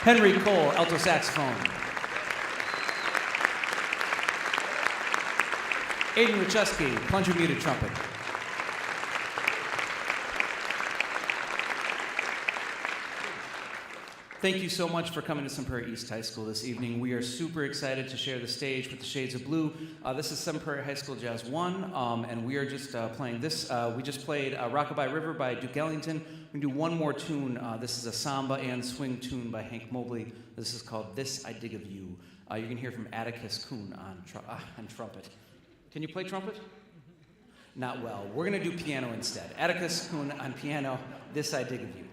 Henry Cole, alto saxophone. Aiden Ruchewski, plunger muted trumpet. Thank you so much for coming to Sun Prairie East High School this evening. We are super excited to share the stage with the Shades of Blue. This is Sun Prairie High School Jazz 1, and we are just playing this. We just played Rockabye River by Duke Ellington. We can do one more tune. This is a samba and swing tune by Hank Mobley. This is called This I Dig of You. You can hear from Atticus Kuhn on trumpet. Can you play trumpet? Not well. We're going to do piano instead. Atticus Kuhn on piano, This I Dig of You.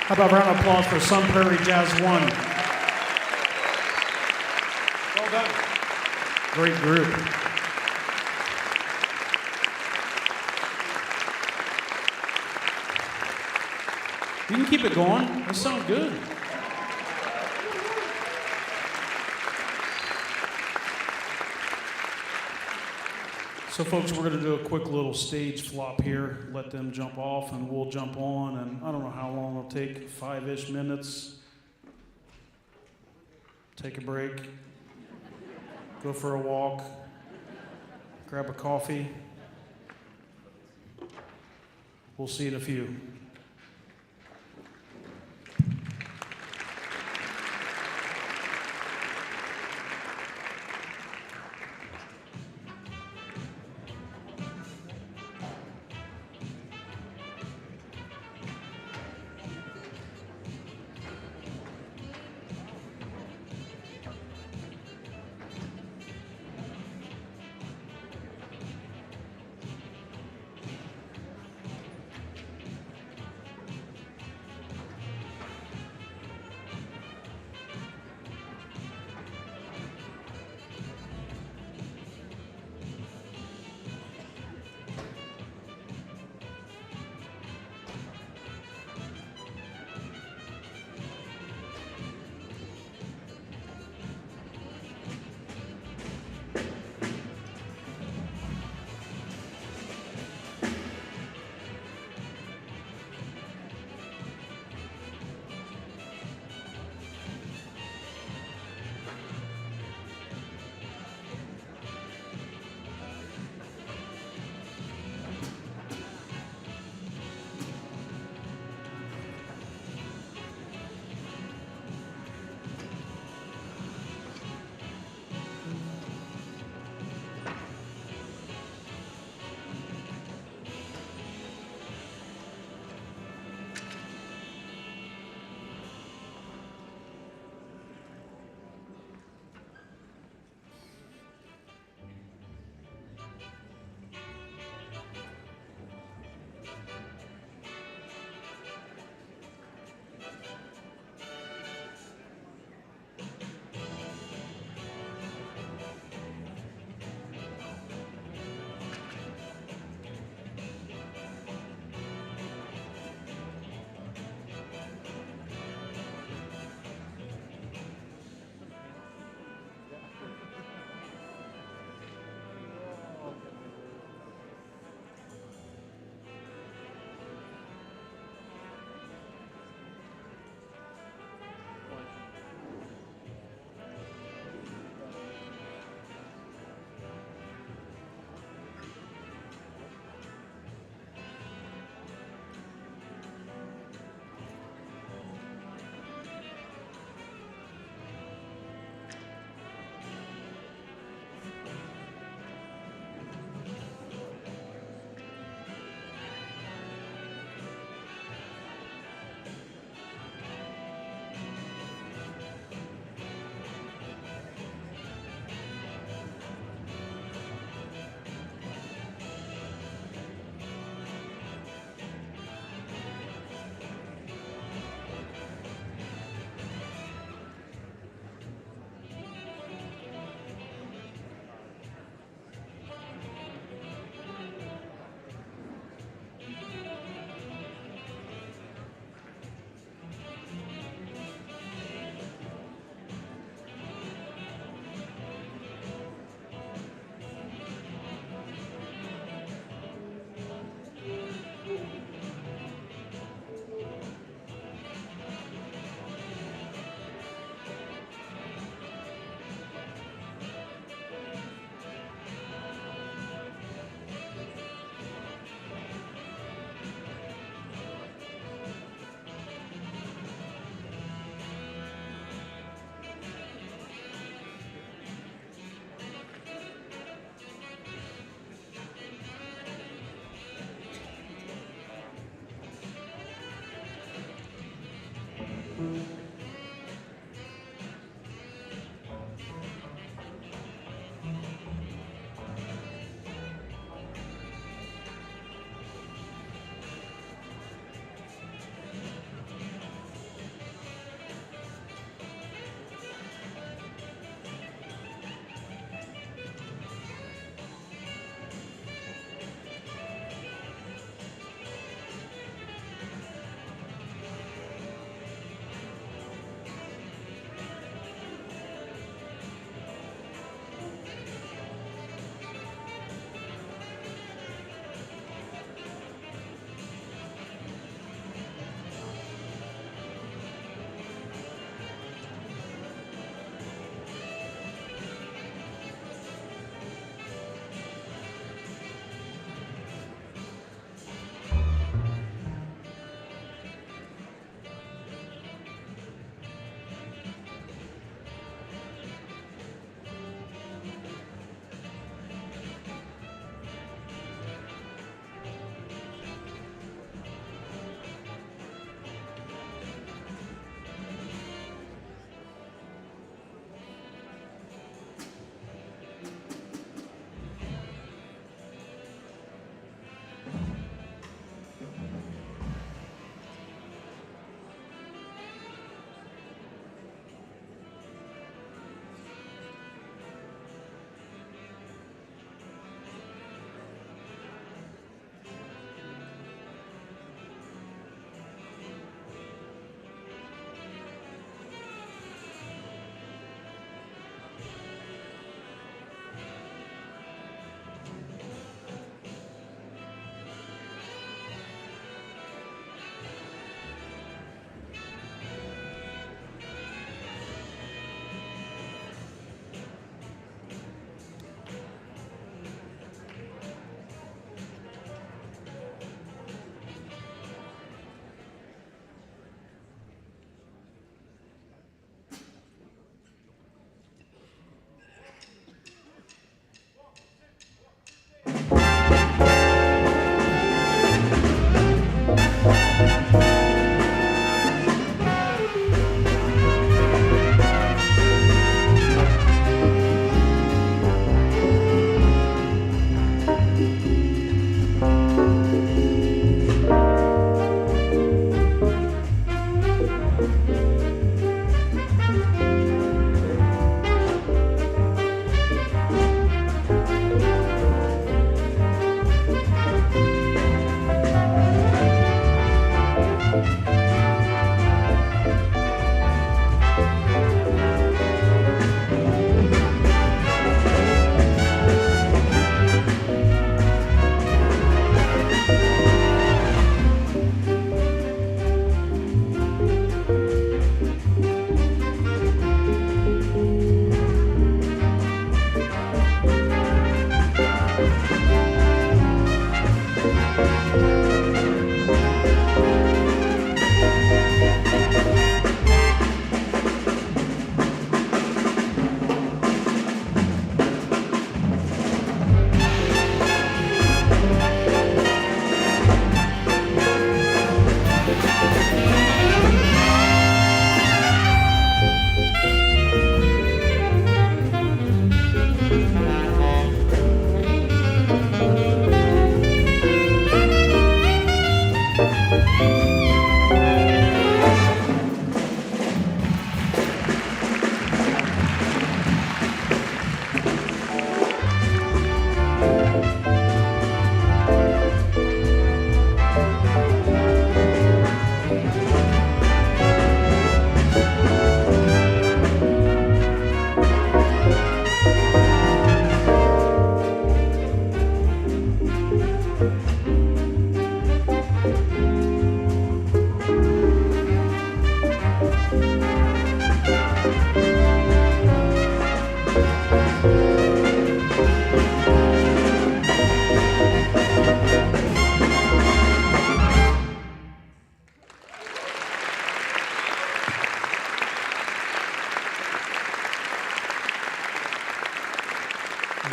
How about a round of applause for Sun Prairie Jazz 1? Well done. Great group. You can keep it going. That sounds good. So folks, we're going to do a quick little stage flop here, let them jump off and we'll jump on, and I don't know how long it'll take, 5-ish minutes. Take a break, go for a walk, grab a coffee. We'll see you in a few.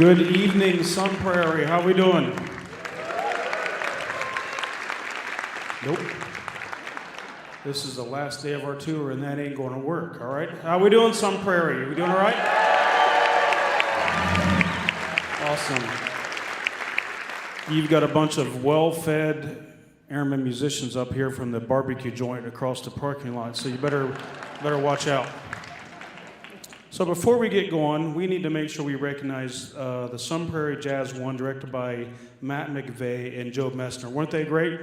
Good evening, Sun Prairie. How we doing? Nope. This is the last day of our tour, and that ain't going to work, all right? How we doing, Some Prairie? We doing all right? Awesome. You've got a bunch of well-fed airmen musicians up here from the barbecue joint across the parking lot, so you better watch out. So before we get going, we need to make sure we recognize the Some Prairie Jazz 1, directed by Matt McVeigh and Joe Messner. Weren't they great?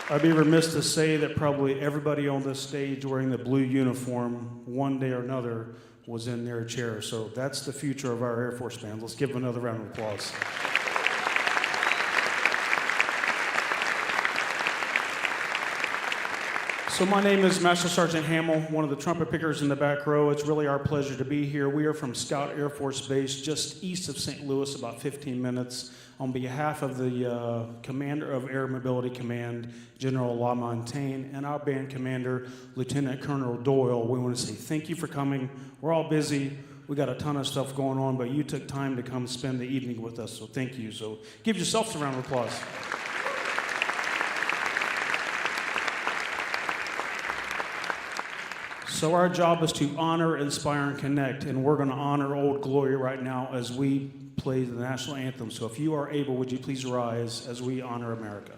I'd be remiss to say that probably everybody on this stage wearing the blue uniform, one day or another, was in their chair. So that's the future of our Air Force band. Let's give them another round of applause. So my name is Master Sergeant Hamill, one of the trumpet pickers in the back row. It's really our pleasure to be here. We are from Scout Air Force Base, just east of St. Louis, about 15 minutes. On behalf of the Commander of Air Mobility Command, General LaMontagne, and our band commander, Lieutenant Colonel Doyle, we want to say thank you for coming. We're all busy. We got a ton of stuff going on, but you took time to come spend the evening with us, so thank you. So give yourselves a round of applause. So our job is to honor, inspire, and connect, and we're going to honor Old Glory right now as we play the national anthem. So if you are able, would you please rise as we honor America?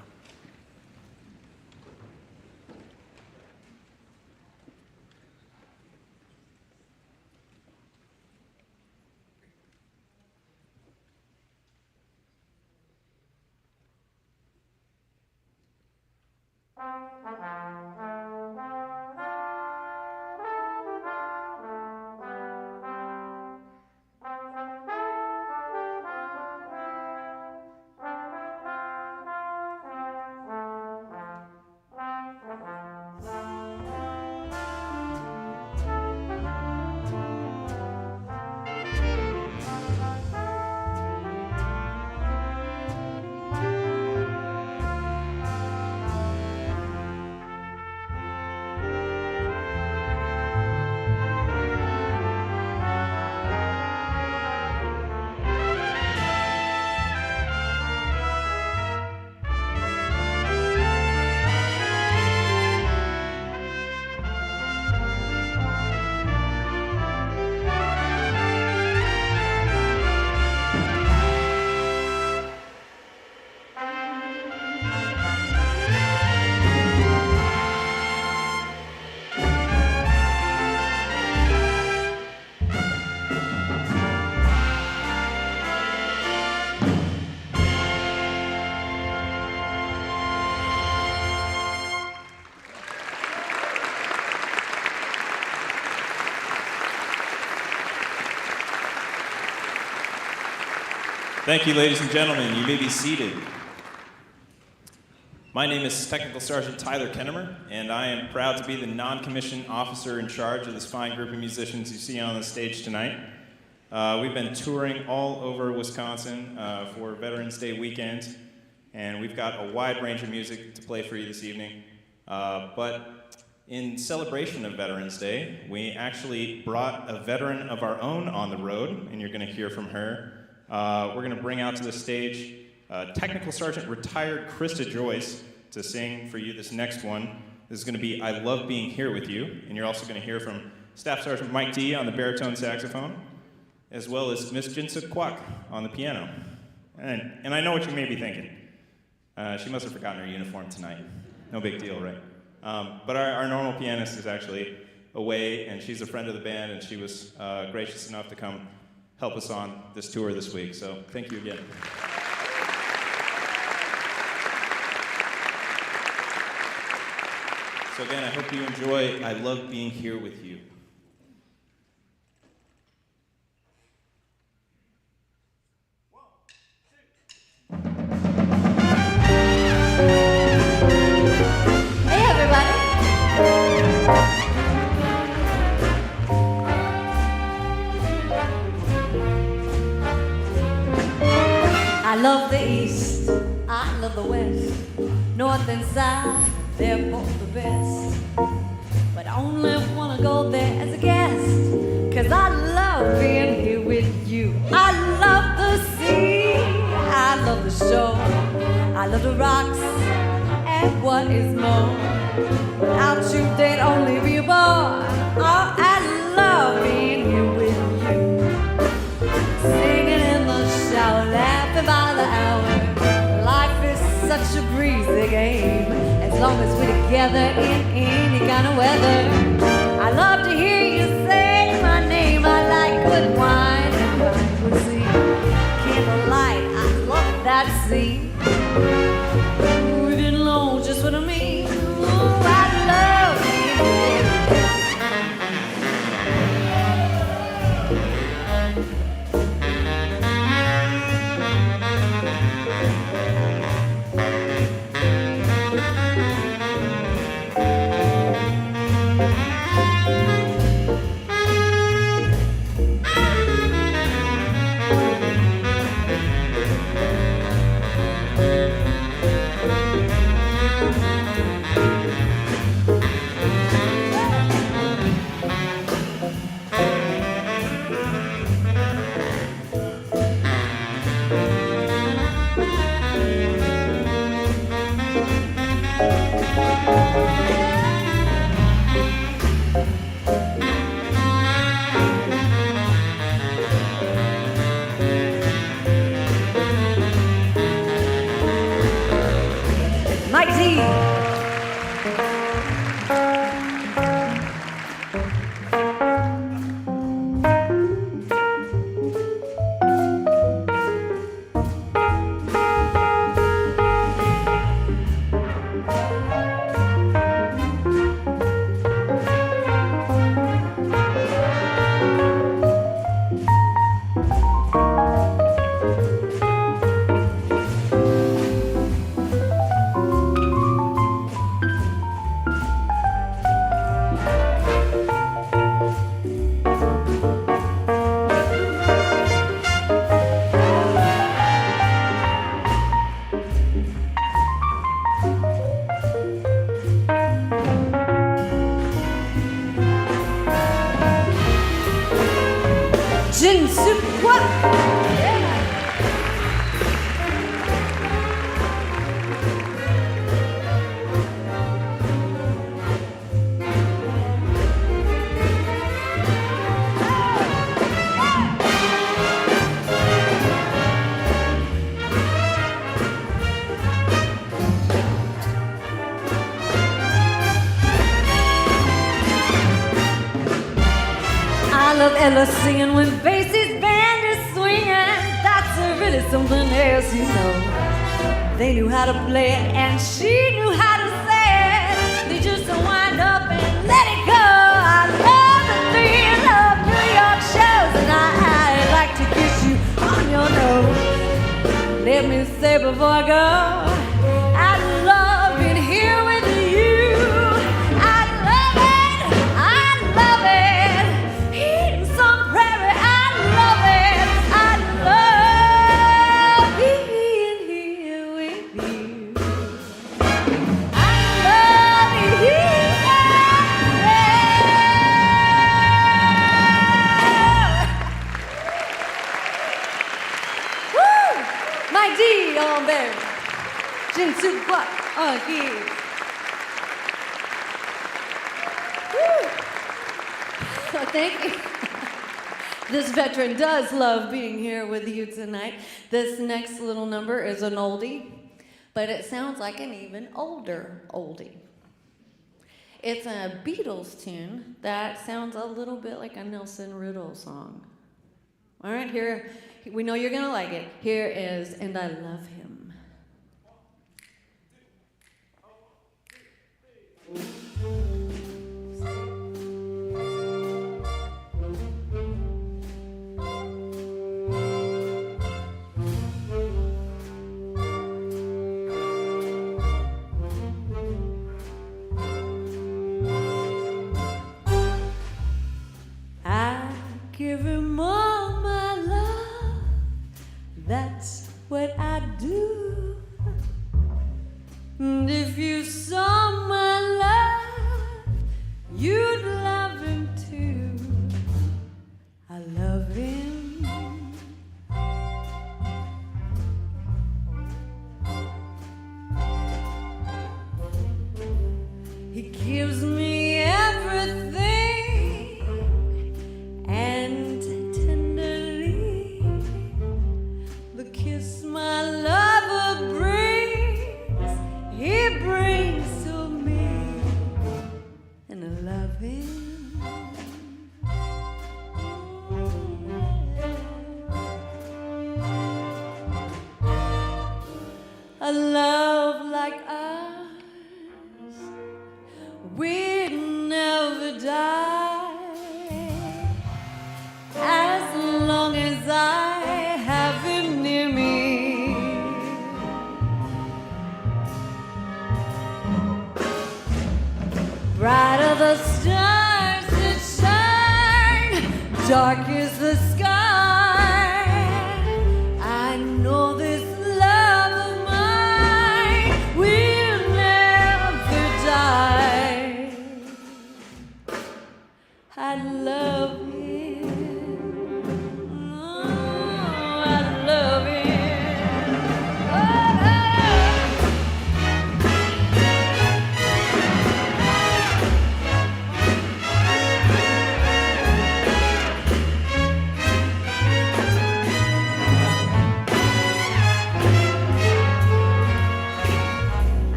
Thank you, ladies and gentlemen. You may be seated. My name is Technical Sergeant Tyler Kennemer, and I am proud to be the non-commissioned officer in charge of this fine group of musicians you see on the stage tonight. We've been touring all over Wisconsin for Veterans Day weekend, and we've got a wide range of music to play for you this evening. But in celebration of Veterans Day, we actually brought a veteran of our own on the road, and you're going to hear from her. We're going to bring out to the stage Technical Sergeant retired Krista Joyce to sing for you this next one. This is going to be I Love Being Here With You, and you're also going to hear from Staff Sergeant Mike D on the baritone saxophone, as well as Miss Jinsa Kwok on the piano. And I know what you may be thinking. She must have forgotten her uniform tonight. No big deal, right? But our normal pianist is actually away, and she's a friend of the band, and she was gracious enough to come help us on this tour this week. So thank you again. So again, I hope you enjoy I Love Being Here With You. I love the East, I love the West, North and South, they're both the best. But I only wanna go there as a guest, 'cause I love being here with you. I love the sea, shore. I love the rocks, and what is more, without you they'd only be a bore. Oh, I love being here with you, singing in the shower, laughing by the hour. Life is such a breezy game, as long as we're together in any kind of weather. I love to hear you say my name. I like good wine and fine cuisine. Candlelight, I love that scene. We're getting along just what I mean. Ooh, I love you. Mike D. Gin soup, what? I love Ella singing when Basie's band is swinging. That's really something else, you know. They knew how to play it and she knew how to say it. They just wind up and let it go. I love the thrill of New York shows, and I'd like to kiss you on your nose. Let me say before I go, I love being here with you. I love it, I love it. In some prairie, I love it. I love being here with you. I love being here. Woo! My D on there. Jin soup what? Oh, here. Woo! Thank you. This veteran does love being here with you tonight. This next little number is an oldie, but it sounds like an even older oldie. It's a Beatles tune that sounds a little bit like a Nelson Riddle song. All right, here, we know you're gonna like it. Here is And I Love Him. I give him all my love, that's what I do. dark is the sky. I know this love of mine will never die. I love him. Oh, I love him. Oh,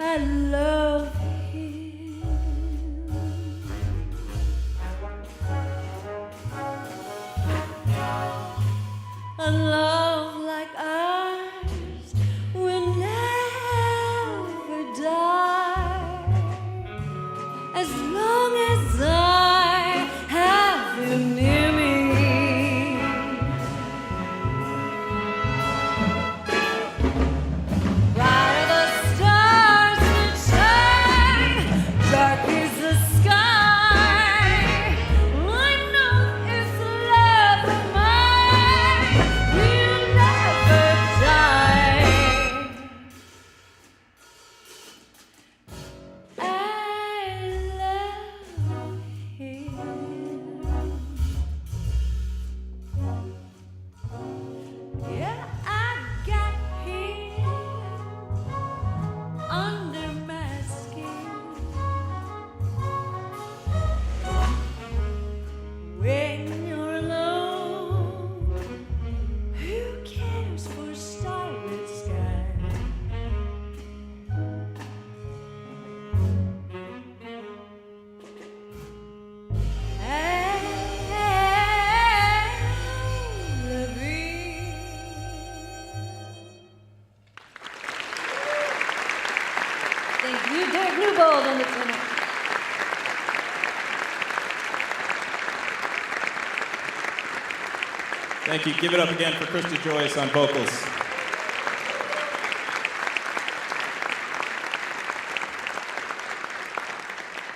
I love him. A love like ours will never die. As long as I have him near me. Bright are the stars that shine, dark is the sky. I know it's love of mine will never die. I love him. Yeah, I got him under my skin. When you're alone, who cares for starlit sky? I love him. Thank you, Derek Newbold on the tenor. Thank you. Give it up again for Krista Joyce on vocals.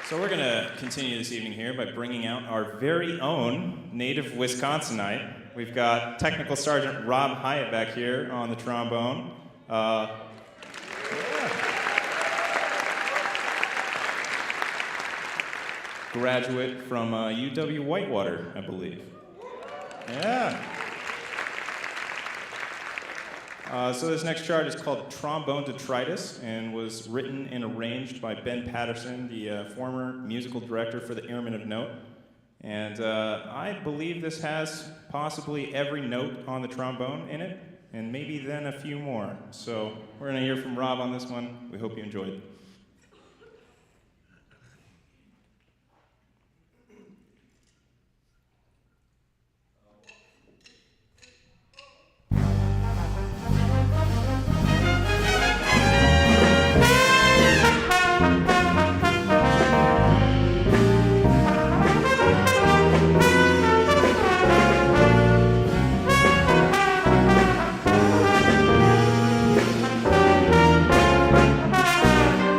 So we're going to continue this evening here by bringing out our very own native Wisconsinite. We've got Technical Sergeant Rob Hyatt back here on the trombone. Graduate from UW Whitewater, I believe. Yeah. So this next chart is called Trombone Detritus and was written and arranged by Ben Patterson, the former musical director for the Airmen of Note. And I believe this has possibly every note on the trombone in it, and maybe then a few more. So we're going to hear from Rob on this one. We hope you enjoyed. I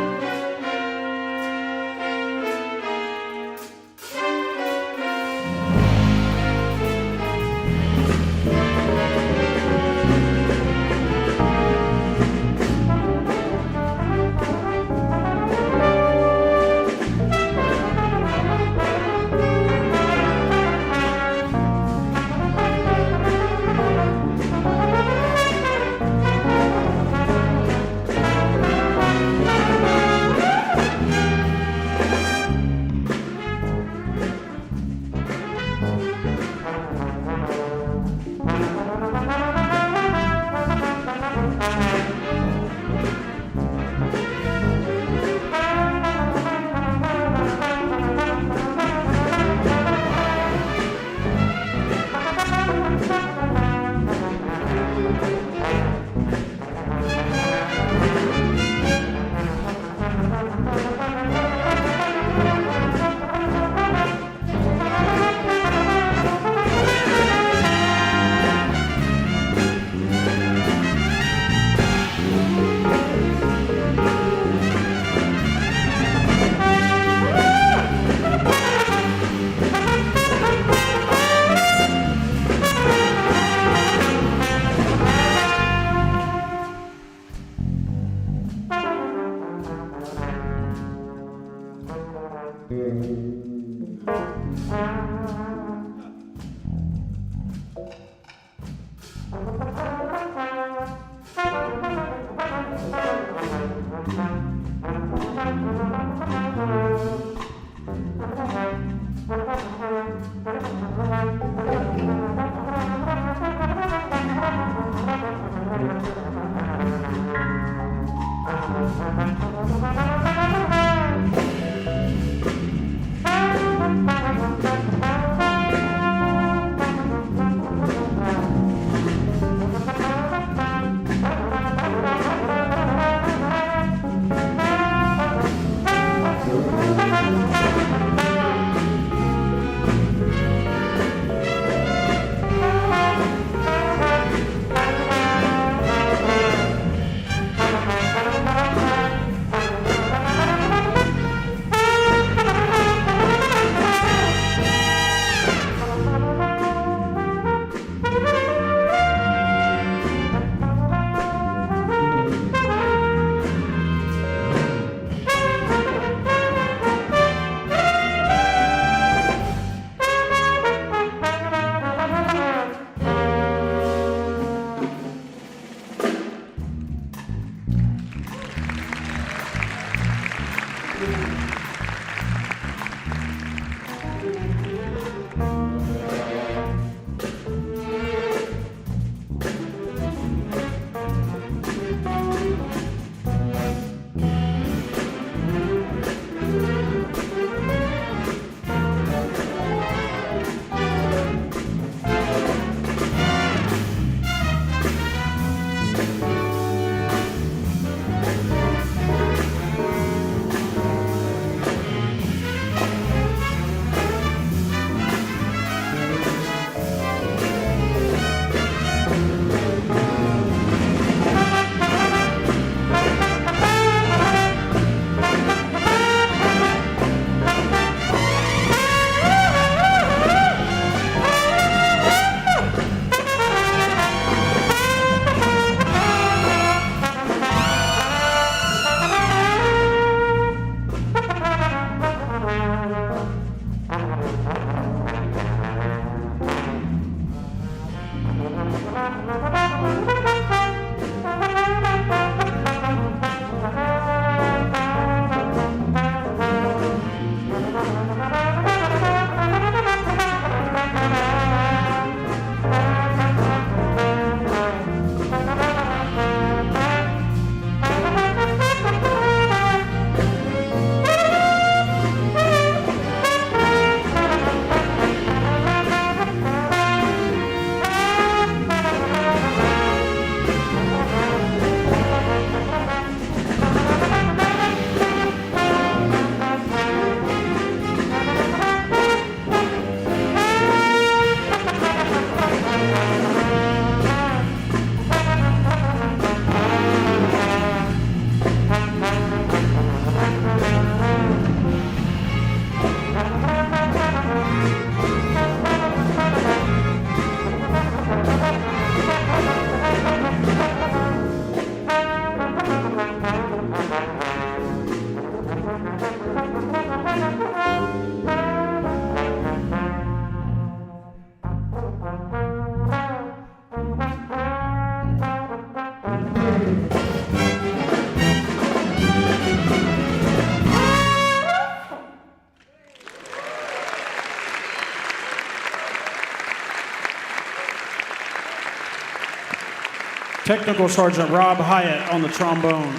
Technical Sergeant Rob Hyatt on the trombone.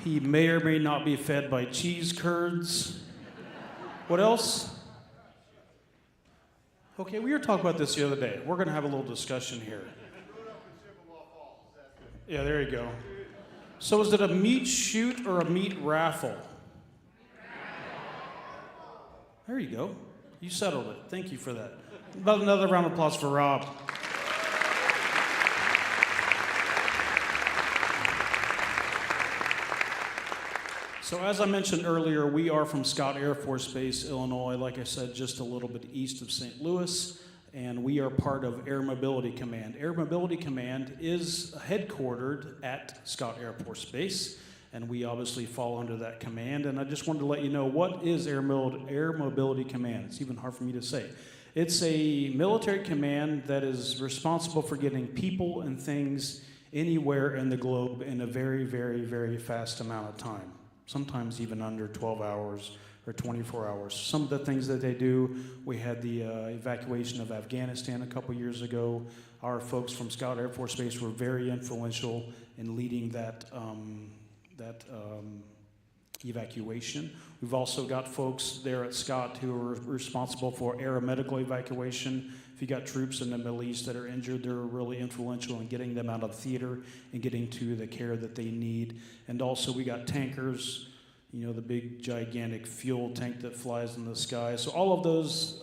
He may or may not be fed by cheese curds. What else? Okay, we were talking about this the other day. We're going to have a little discussion here. Yeah, there you go. So is it a meat shoot or a meat raffle? There you go. You settled it. Thank you for that. About another round of applause for Rob. So as I mentioned earlier, we are from Scott Air Force Base, Illinois. Like I said, just a little bit east of St. Louis. and we are part of Air Mobility Command. Air Mobility Command is headquartered at Scott Air Force Base, and we obviously fall under that command. And I just wanted to let you know, what is Air Mobility Command? It's even hard for me to say. It's a military command that is responsible for getting people and things anywhere in the globe in a very, very, very fast amount of time, sometimes even under 12 hours or 24 hours. Some of the things that they do, we had the evacuation of Afghanistan a couple years ago. Our folks from Scott Air Force Base were very influential in leading that evacuation. We've also got folks there at Scott who are responsible for aeromedical evacuation. If you got troops in the Middle East that are injured, they're really influential in getting them out of theater and getting to the care that they need. And also we got tankers, you know, the big gigantic fuel tank that flies in the sky. So all of those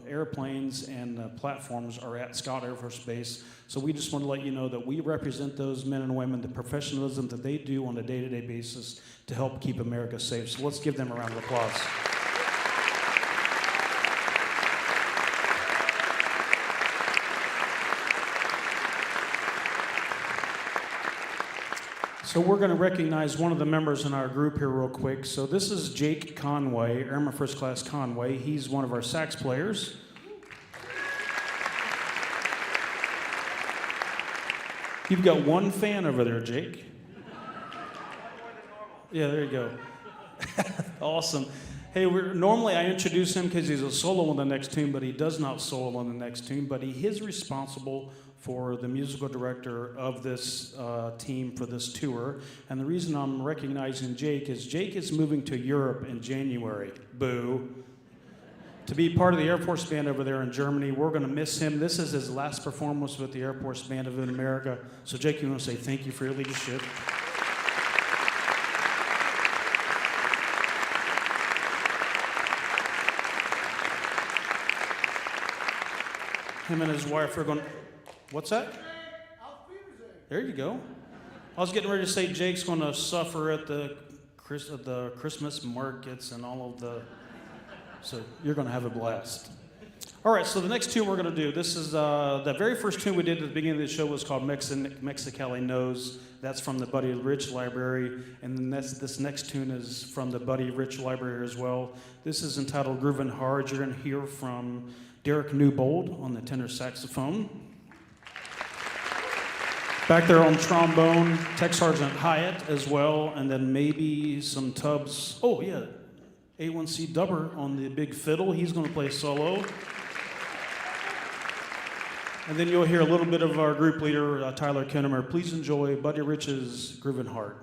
airplanes and platforms are at Scott Air Force Base. So we just want to let you know that we represent those men and women, the professionalism that they do on a day-to-day basis to help keep America safe. So let's give them a round of applause. So we're going to recognize one of the members in our group here real quick. So this is Jake Conway, Airman First Class Conway. He's one of our sax players. You've got one fan over there, Jake. Yeah, there you go. Awesome. Hey, normally I introduce him because he's a solo on the next tune, but he does not solo on the next tune, but he is responsible for the musical director of this team for this tour. And the reason I'm recognizing Jake is moving to Europe in January. Boo. To be part of the Air Force Band over there in Germany. We're going to miss him. This is his last performance with the Air Force Band of America. So Jake, you want to say thank you for your leadership? Him and his wife are going. What's that? There you go. I was getting ready to say Jake's going to suffer at the Christmas markets and all of the. So you're going to have a blast. All right, so the next tune we're going to do, this is the very first tune we did at the beginning of the show was called Mexicali Knows. That's from the Buddy Rich Library. And then this next tune is from the Buddy Rich Library as well. This is entitled Groovin' Hard. You're going to hear from Derek Newbold on the tenor saxophone. Back there on trombone, Tech Sergeant Hyatt as well, and then maybe some tubs. Oh, yeah, A1C Dubber on the big fiddle. He's going to play solo. And then you'll hear a little bit of our group leader, Tyler Kinnemer. Please enjoy Buddy Rich's Groovin' Hard.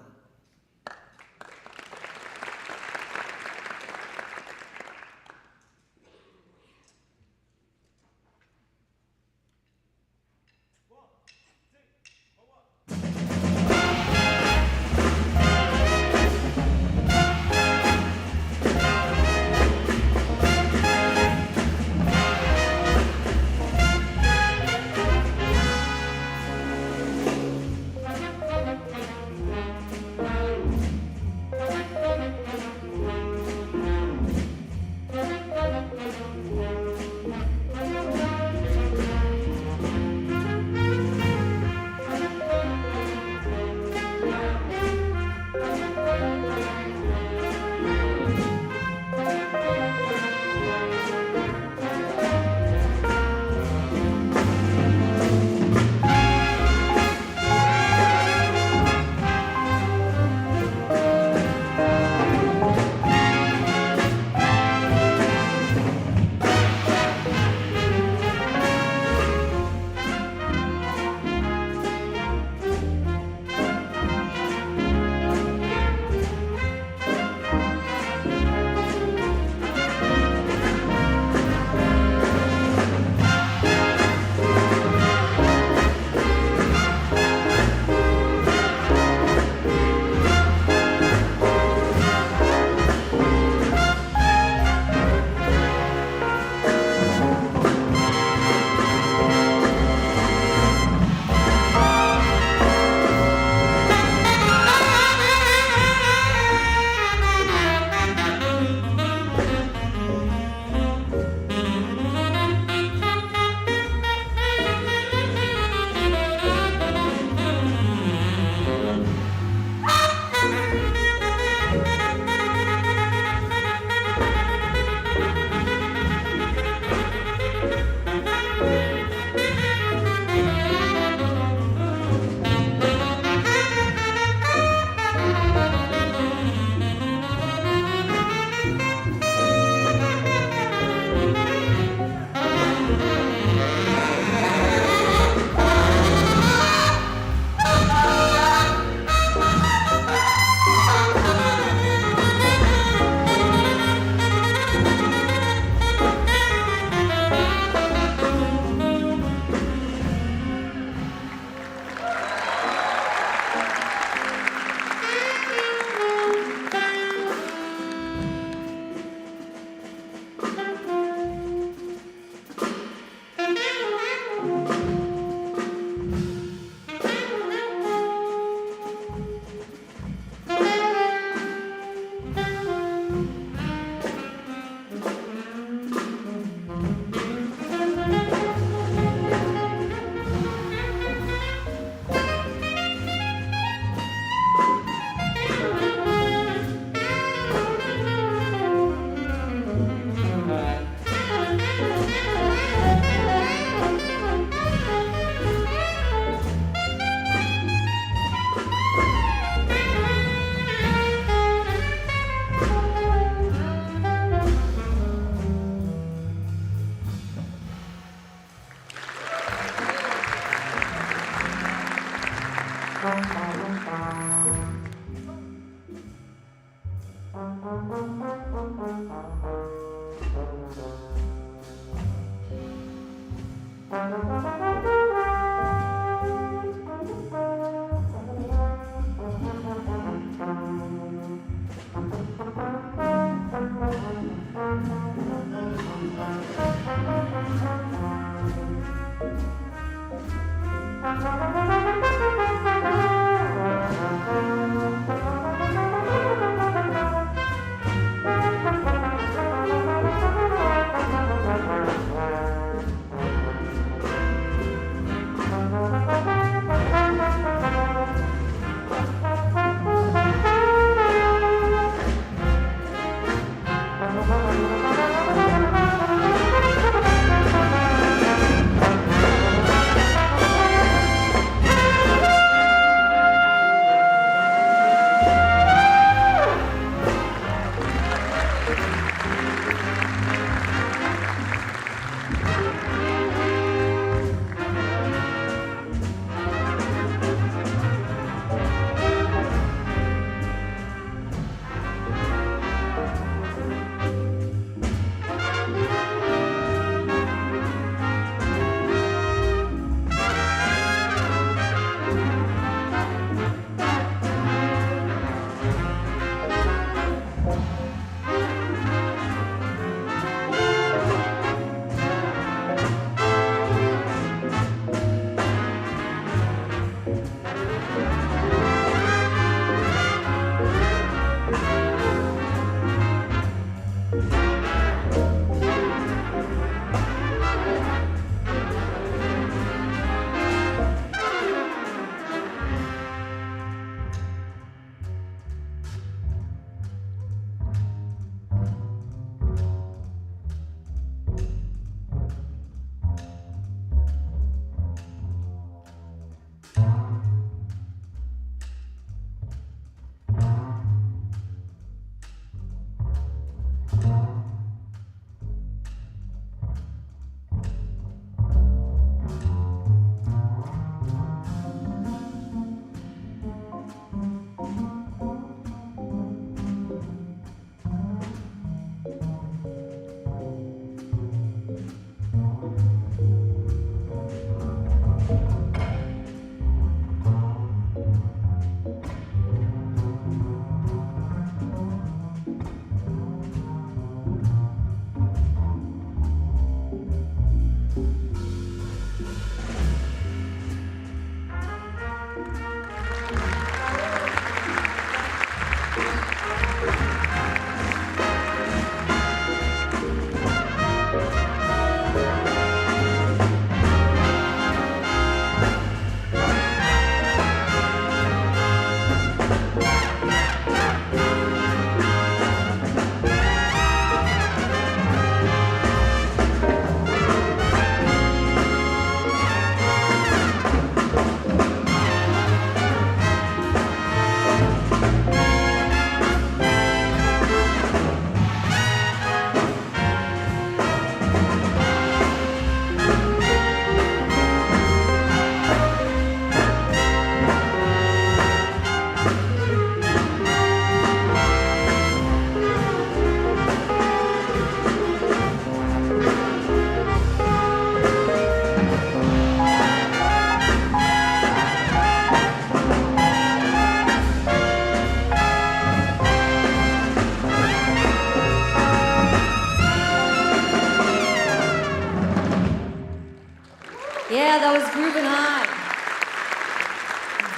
Yeah, that was grooving hot.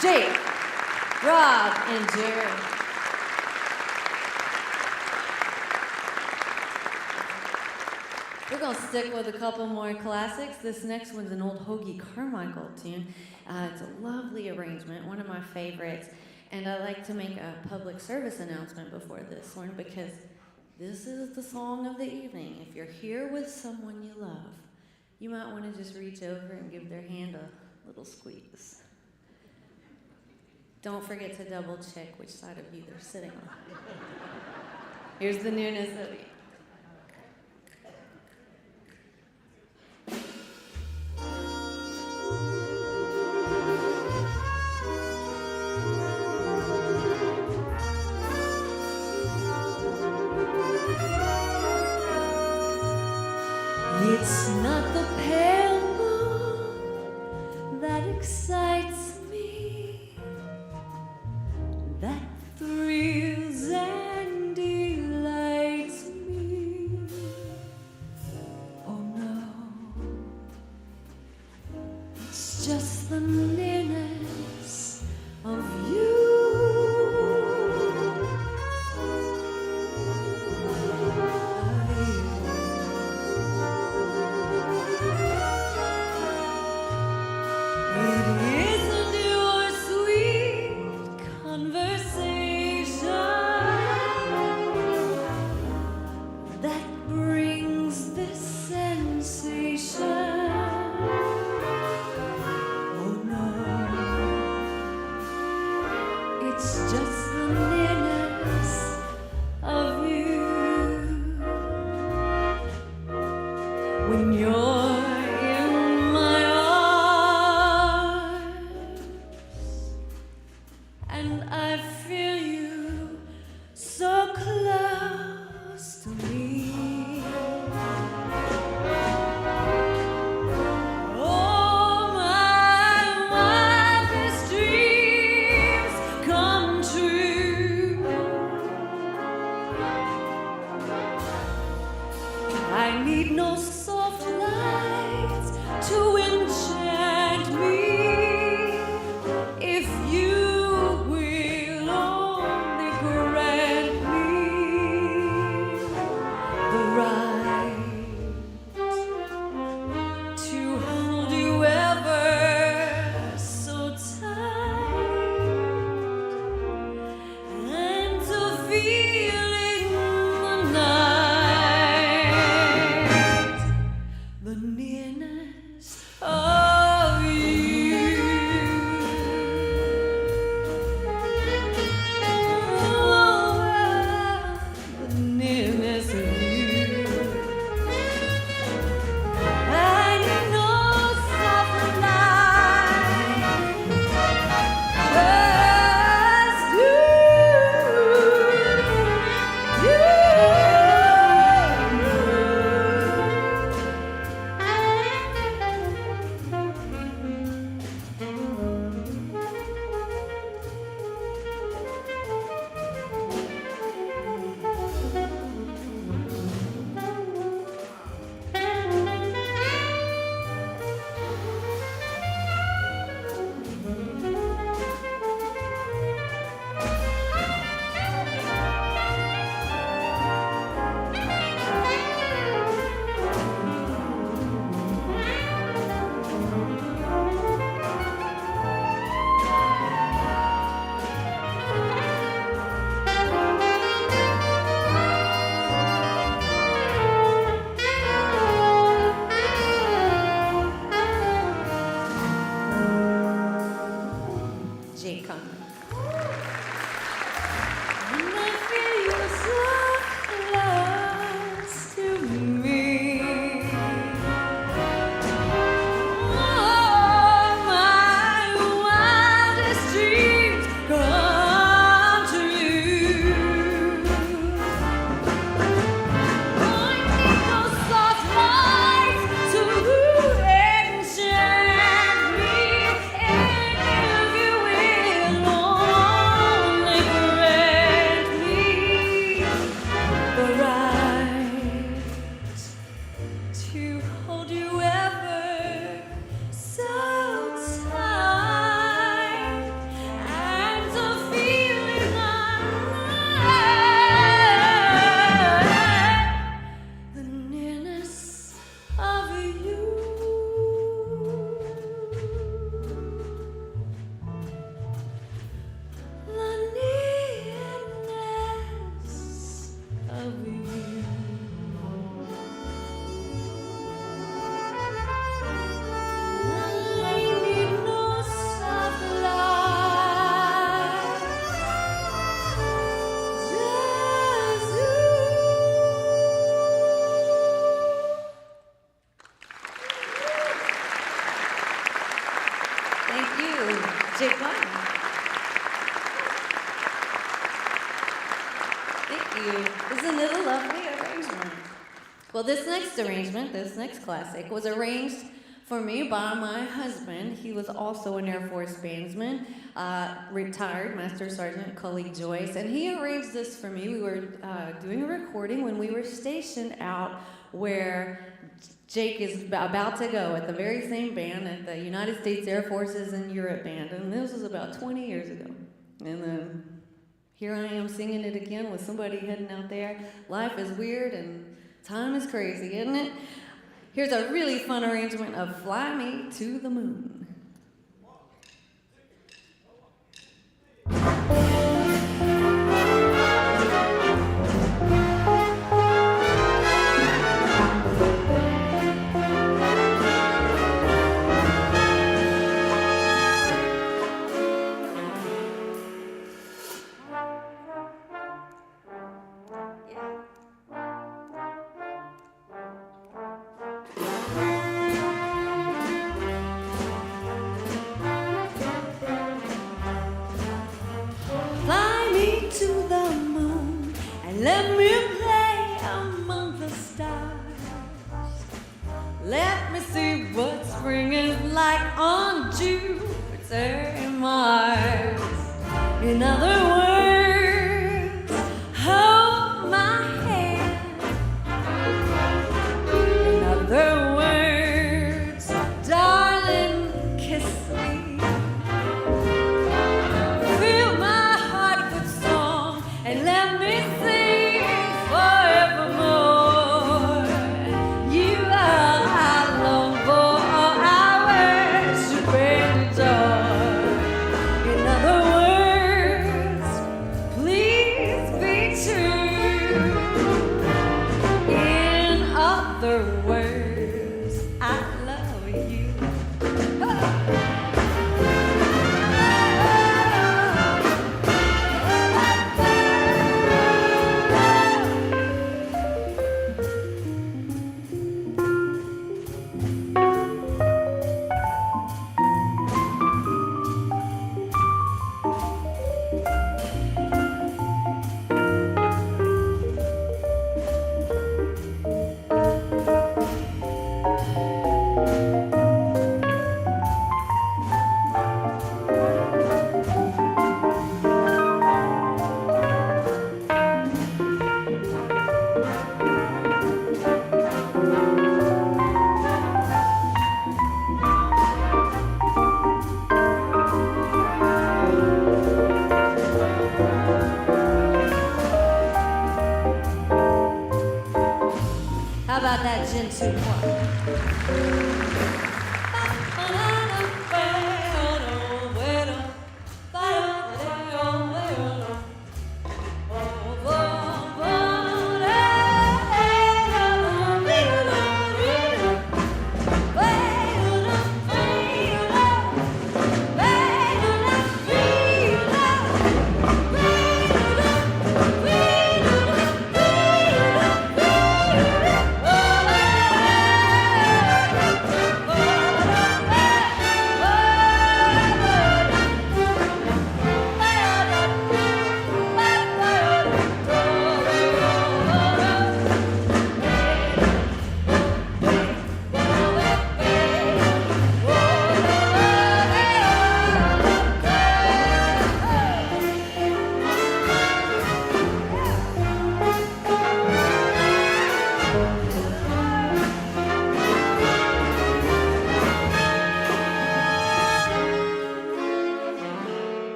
Jake, Rob, and Jerry. We're going to stick with a couple more classics. This next one's an old Hoagie Carmichael tune. It's a lovely arrangement, one of my favorites. And I'd like to make a public service announcement before this one because this is the song of the evening. If you're here with someone you love, you might want to just reach over and give their hand a little squeeze. Don't forget to double check which side of you they're sitting on. Here's the newness of it. not the pale moon that excites me, that thrills and delights me. Oh no, it's just the nearness of you. It isn't your sweet conversation that brings this sensation. Oh no, it's just the nearness of you. When you're in my arms and I feel you so close to me. Oh, my wildest dreams come true. I need no soft lights to enchant me. If you will only grant me the right to hold you ever so tight and to feel in the night the nearness of you. Oh, the nearness of you. I need no soft light, just you. Jake Conner. And I feel you so close to me. Oh, my wildest dreams come true. I need no soft lights to enchant me. And if you will only grant me the right to hold you ever so tight and to feel in the nearness of you. The nearness of you. I need no soft light, just you. Thank you, Jake Conner. Thank you. Isn't it a lovely arrangement? Well, this next arrangement, this next classic, was arranged for me by my husband. He was also an Air Force bandsman, retired Master Sergeant Cully Joyce, and he arranged this for me. We were doing a recording when we were stationed out where Jake is about to go at the very same band at the United States Air Forces in Europe band, and this was about 20 years ago. And then here I am singing it again with somebody heading out there. Life is weird and time is crazy, isn't it? Here's a really fun arrangement of Fly Me to the Moon. Fly me to the moon and let me play among the stars. Let me see what spring is like on Jupiter and Mars. In other words, hold my hand. In other words, darling, kiss me. Fill my heart with song and let me sing forevermore. You are I long for, I worship and adore. In other words, please be true. In other words, I love you. How about that gin one?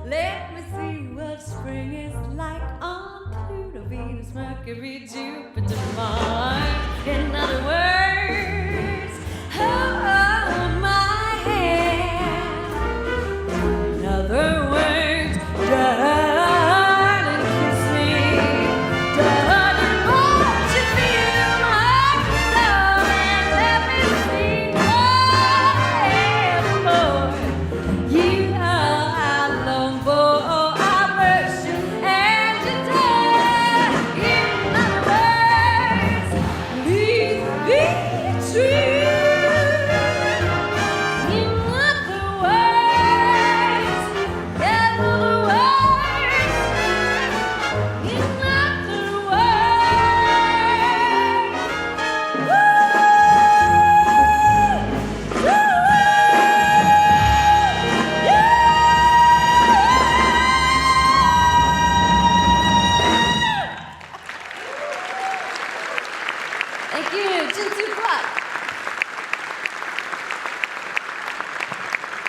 Let me see what spring is like on Pluto, Venus, Mercury, Jupiter, Mars. In other words, hold my hand. In other words, darling, kiss me. Darling, won't you feel my love and let me sing forevermore. You are I long for, I worship and adore. In other words, please Thank you. Chin clap.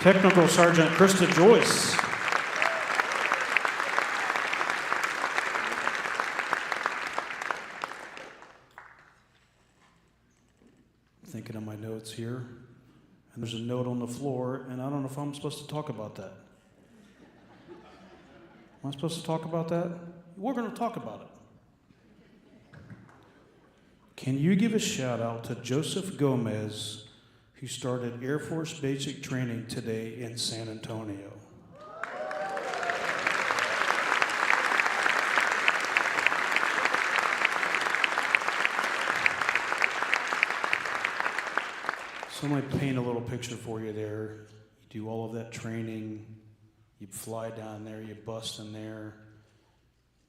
Technical Sergeant Krista Joyce. Thinking of my notes here, and there's a note on the floor, and I don't know if I'm supposed to talk about that. Am I supposed to talk about that? We're going to talk about it. Can you give a shout out to Joseph Gomez, who started Air Force basic training today in San Antonio? So I'm going to paint a little picture for you there. You do all of that training, you fly down there, you bust in there,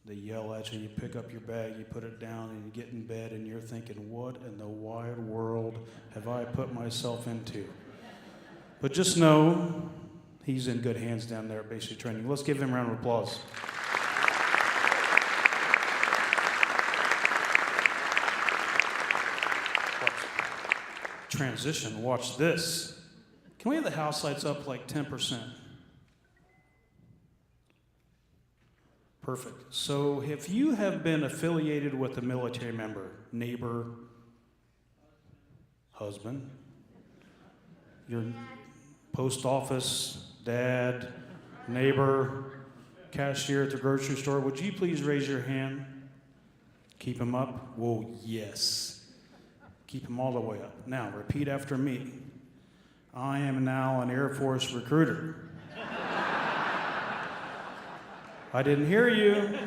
they yell at you, you pick up your bag, you put it down, and you get in bed, and you're thinking, what in the wide world have I put myself into? But just know, he's in good hands down there at basic training. Let's give him a round of applause. Transition, watch this. Can we have the house lights up like 10%? Perfect. So if you have been affiliated with a military member, neighbor, husband, your post office, dad, neighbor, cashier at the grocery store, would you please raise your hand? Keep them up? Well, yes. Keep them all the way up. Now, repeat after me. I am now an Air Force recruiter. I didn't hear you.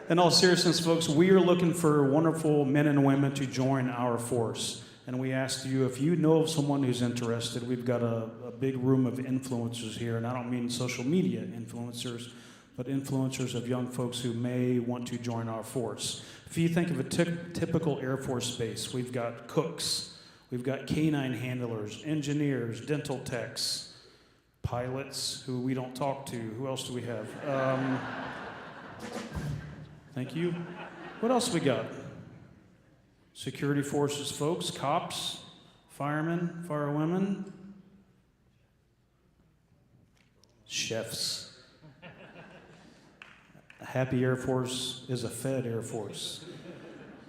In all seriousness, folks, we are looking for wonderful men and women to join our force. And we asked you, if you know of someone who's interested, we've got a big room of influencers here, and I don't mean social media influencers, but influencers of young folks who may want to join our force. If you think of a typical Air Force base, we've got cooks, we've got canine handlers, engineers, dental techs, pilots who we don't talk to. Who else do we have? Thank you. What else we got? Security forces folks, cops, firemen, firewomen, chefs. A happy Air Force is a fed Air Force.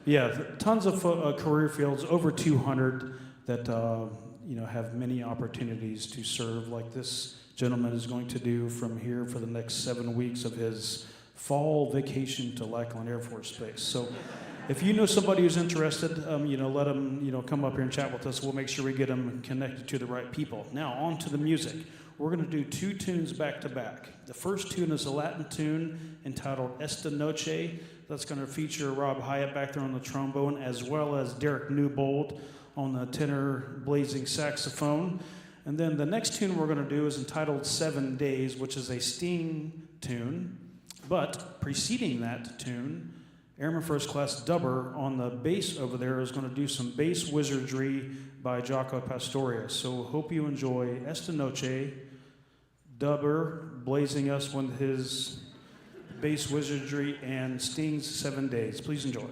Yeah, tons of career fields, over 200 that have many opportunities to serve, like this gentleman is going to do from here for the next 7 weeks of his fall vacation to Lackland Air Force Base. So if you know somebody who's interested, let them come up here and chat with us. We'll make sure we get them connected to the right people. Now, on to the music. We're going to do 2 tunes back to back. The first tune is a Latin tune entitled Esta Noche. That's going to feature Rob Hyatt back there on the trombone, as well as Derek Newbold on the tenor blazing saxophone. And then the next tune we're going to do is entitled 7 Days, which is a Sting tune. But preceding that tune, Airman First Class Dubber on the bass over there is going to do some bass wizardry by Jaco Pastorius. So hope you enjoy Esta Noche, Dubber blazing us with his bass wizardry, and Sting's 7 Days. Please enjoy.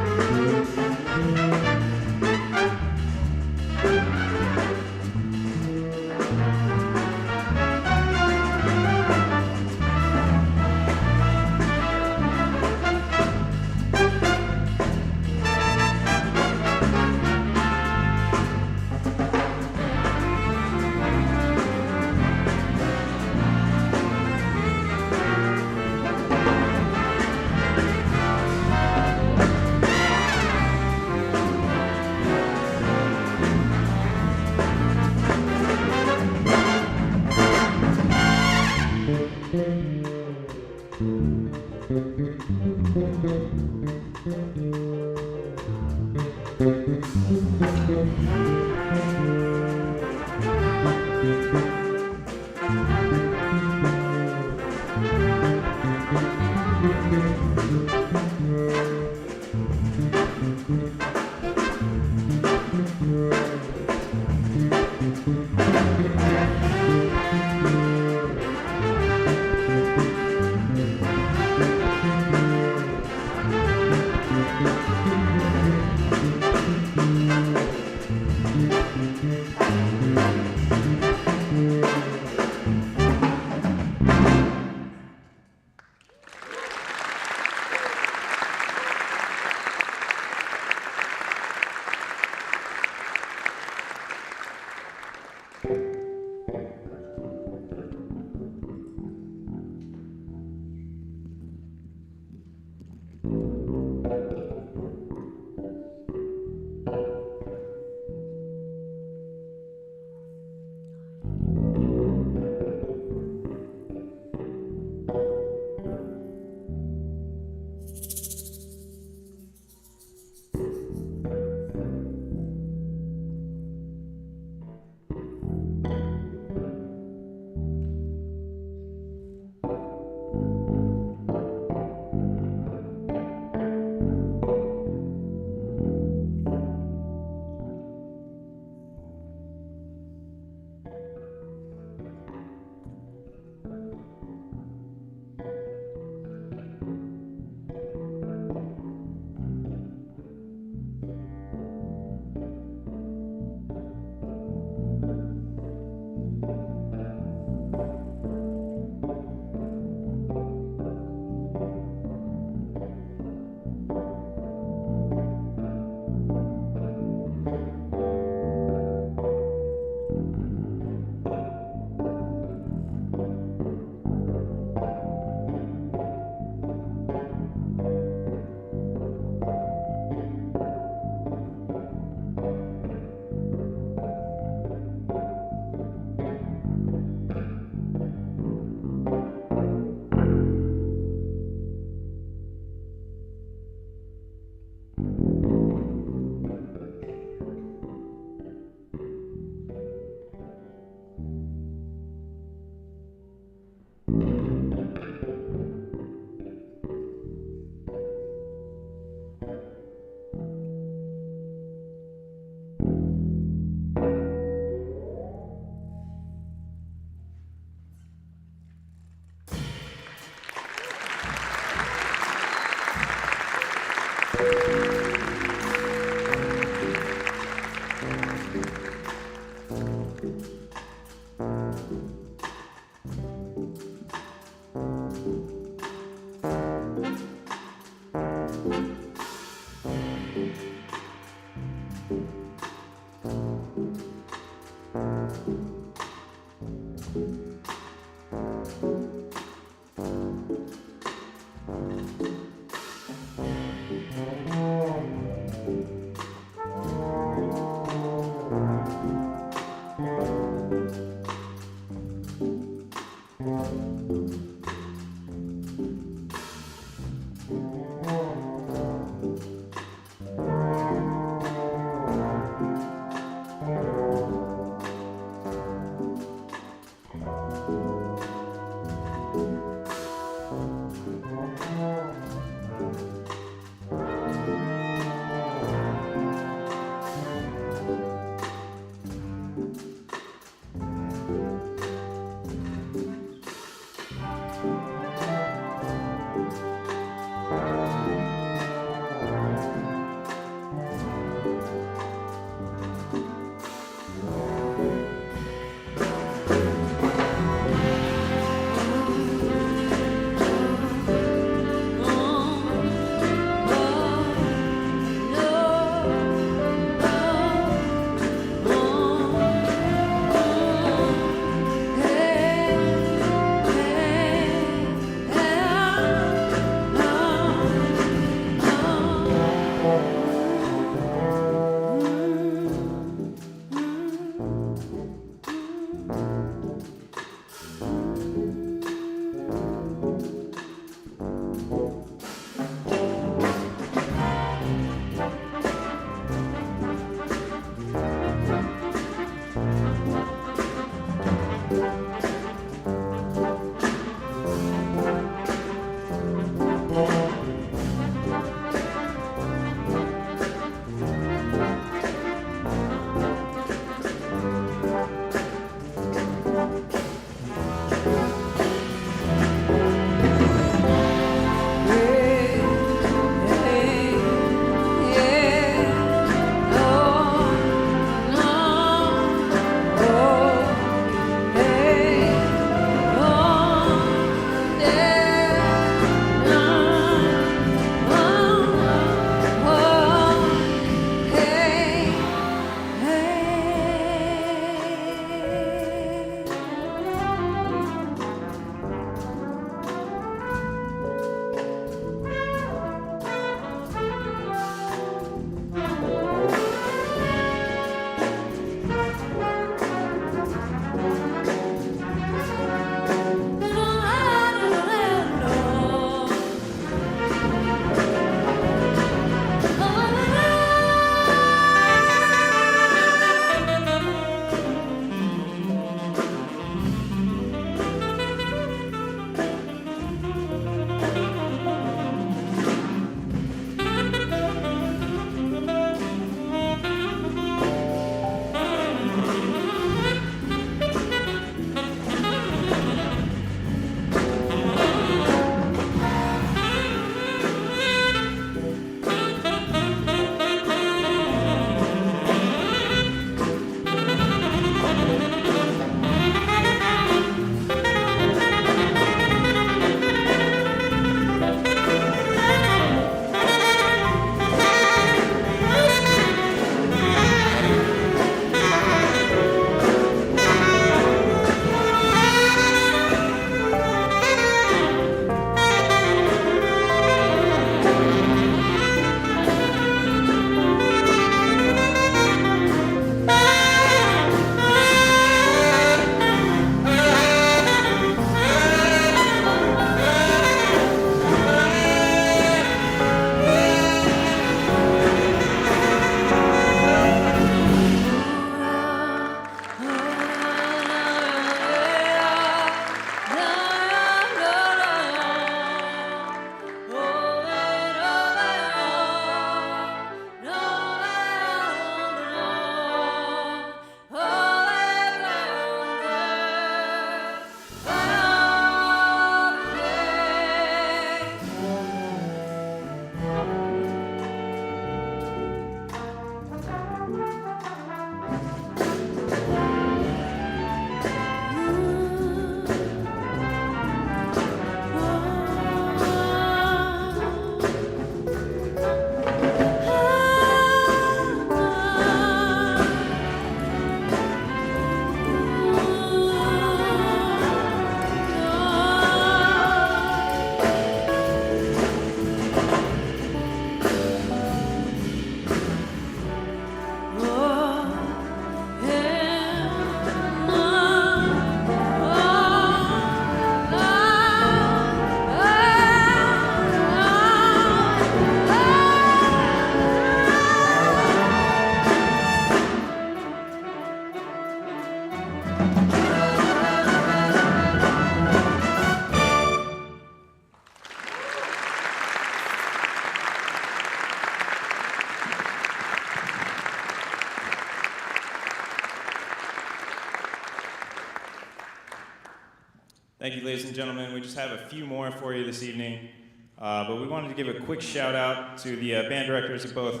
Thank you, ladies and gentlemen. We just have a few more for you this evening, but we wanted to give a quick shout out to the band directors of both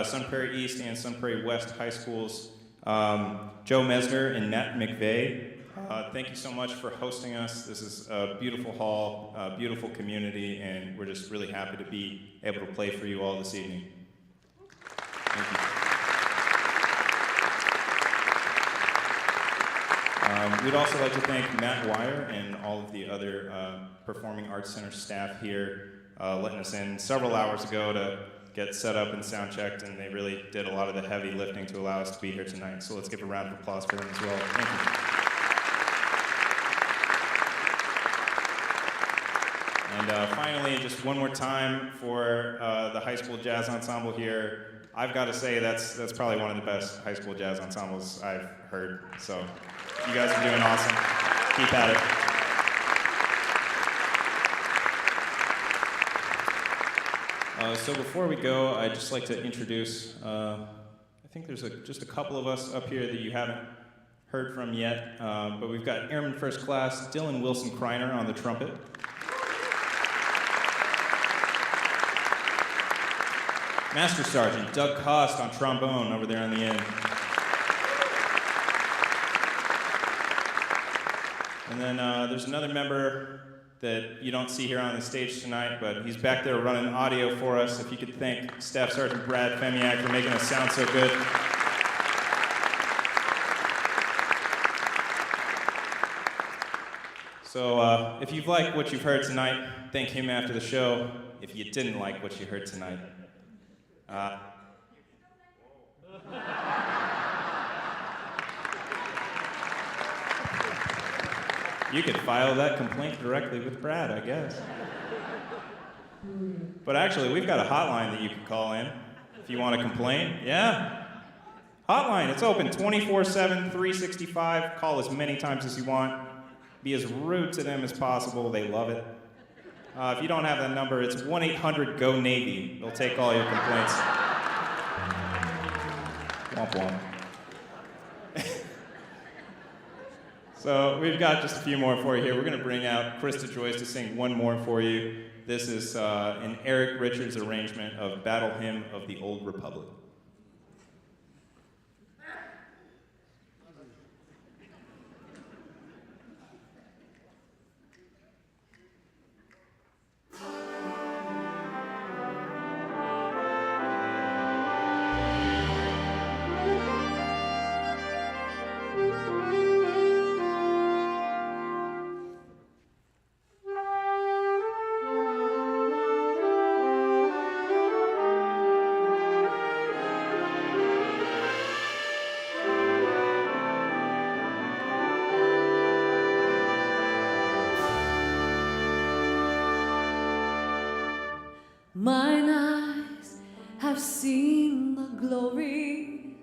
Sun Prairie East and Sun Prairie West high schools, Joe Mesner and Matt McVeigh. Thank you so much for hosting us. This is a beautiful hall, a beautiful community, and we're just really happy to be able to play for you all this evening. Thank you. We'd also like to thank Matt Wire and all of the other Performing Arts Center staff here, letting us in several hours ago to get set up and sound checked, and they really did a lot of the heavy lifting to allow us to be here tonight. So let's give a round of applause for them as well. Thank you. And finally, just one more time for the high school jazz ensemble here. I've got to say that's probably one of the best high school jazz ensembles I've heard. So you guys are doing awesome. Keep at it. So before we go, I'd just like to introduce, I think there's just a couple of us up here that you haven't heard from yet, but we've got Airman First Class Dylan Wilson Kreiner on the trumpet. Master Sergeant Doug Cost on trombone over there on the end. And then there's another member that you don't see here on the stage tonight, but he's back there running audio for us. If you could thank Staff Sergeant Brad Femiak for making us sound so good. So if you've liked what you've heard tonight, thank him after the show. If you didn't like what you heard tonight, you could file that complaint directly with Brad, I guess. But actually, we've got a hotline that you can call in if you want to complain. Yeah. Hotline, it's open 24/7, 365. Call as many times as you want. Be as rude to them as possible. They love it. If you don't have that number, it's 1-800-GO-NAVY. They'll take all your complaints. Womp womp. So we've got just a few more for you here. We're going to bring out Krista Joyce to sing one more for you. This is an Eric Richards arrangement of Battle Hymn of the Old Republic. Mine eyes have seen the glory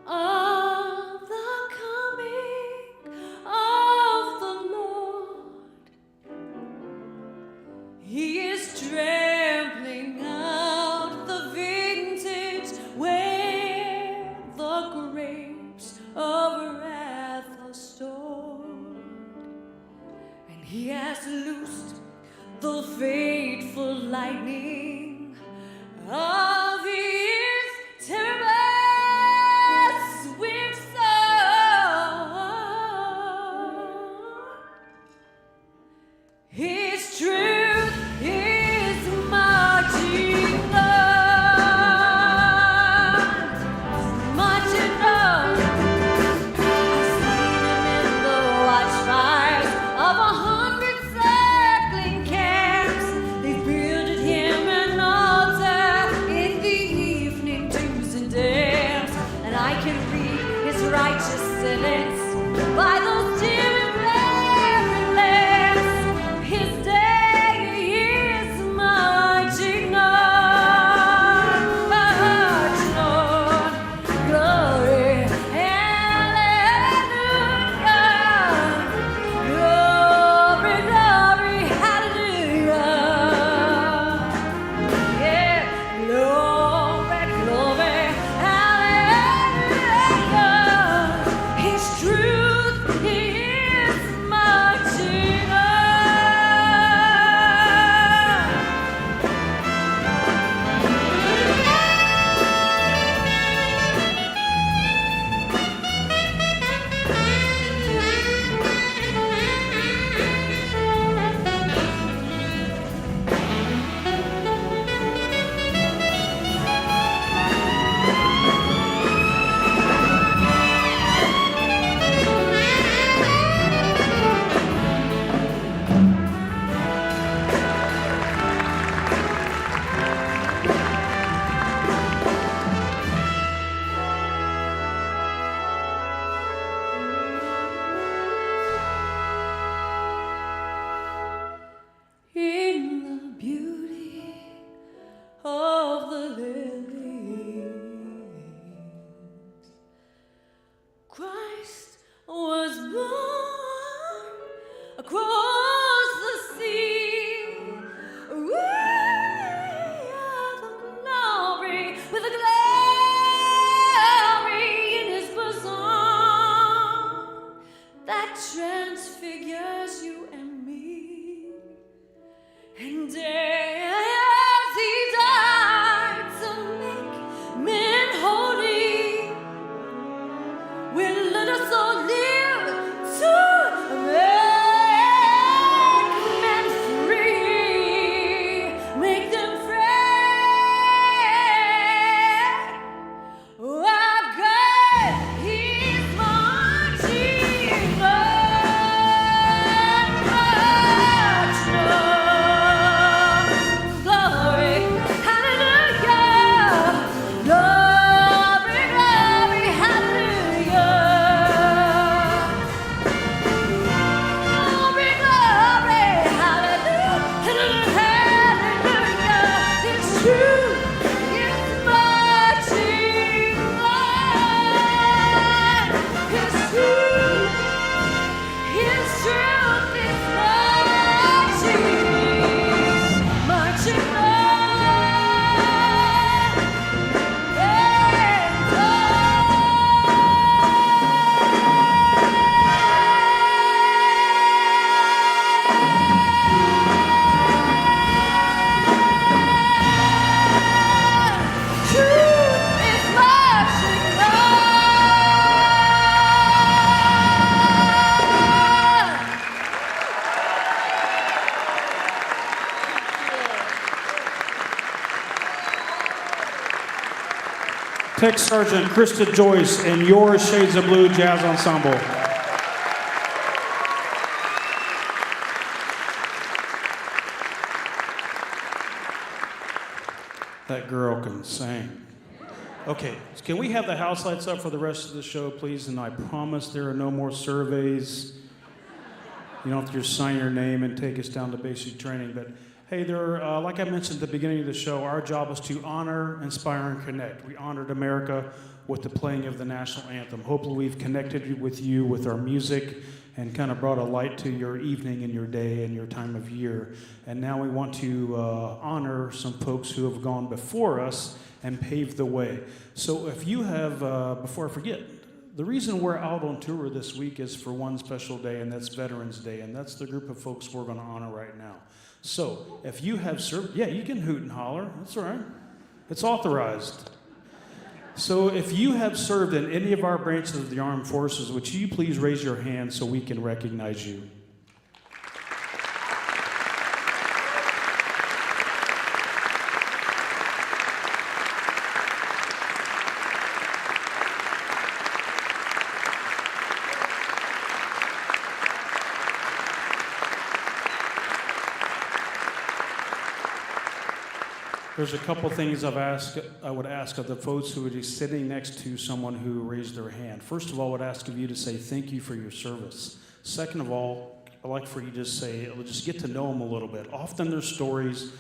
of the coming of the Lord. He is trampling out the vintage where the grapes of wrath are stored, and he has loosed the fateful lightning of his terrible swift sword. His truth is marching on, marching on. I've seen him in the watchfires of 100 circling camps. They've builded him an altar in the evening dews and damps, and I can read his righteous sentence by those dim and flaring lamps. His day is marching on, marching on. Glory, hallelujah. Glory, glory, hallelujah. Yeah, glory, glory, hallelujah. His truth across the sea, away of glory, with a glory in his bosom that transfigures you and me. And as he died to make men holy, will let us all live to make men free, make them free. Oh, our God, He's marching on, march on. Glory, hallelujah. Glory, glory, hallelujah. Glory, glory, hallelujah, hallelujah. It's true, it's marching on. It's true, His truth is marching on. Tech Sergeant Krista Joyce and your Shades of Blue Jazz Ensemble. That girl can sing. Okay, can we have the house lights up for the rest of the show, please? And I promise there are no more surveys. You don't have to just sign your name and take us down to basic training. But hey, like I mentioned at the beginning of the show, our job is to honor, inspire, and connect. We honored America with the playing of the national anthem. Hopefully we've connected with you with our music and kind of brought a light to your evening and your day and your time of year. And now we want to honor some folks who have gone before us and paved the way. So if you have, before I forget, the reason we're out on tour this week is for one special day, and that's Veterans Day, and that's the group of folks we're going to honor right now. So if you have served, yeah, you can hoot and holler. That's all right. It's authorized. So if you have served in any of our branches of the armed forces, would you please raise your hand so we can recognize you? There's a couple things I would ask of the folks who would be sitting next to someone who raised their hand. First of all, I would ask of you to say thank you for your service. Second of all, I'd like for you to say, just get to know them a little bit. Often their stories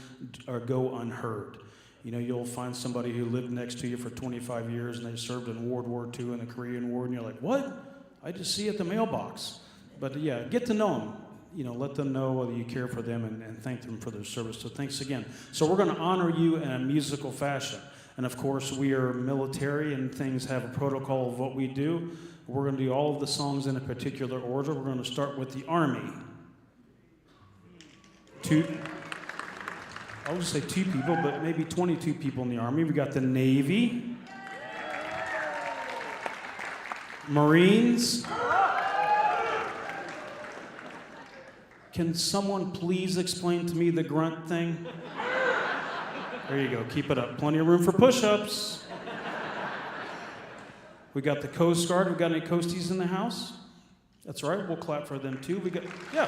go unheard. You know, you'll find somebody who lived next to you for 25 years and they served in World War II and the Korean War, and you're like, what? I just see it at the mailbox. But yeah, get to know them. You know, let them know whether you care for them and thank them for their service. So thanks again. So we're going to honor you in a musical fashion. And of course, we are military and things have a protocol of what we do. We're going to do all of the songs in a particular order. We're going to start with the Army. I'll just say 2 people, but maybe 22 people in the Army. We got the Navy, Marines. Can someone please explain to me the grunt thing? There you go. Keep it up. Plenty of room for push-ups. We got the Coast Guard. We got any Coasties in the house? That's right. We'll clap for them too. Yeah.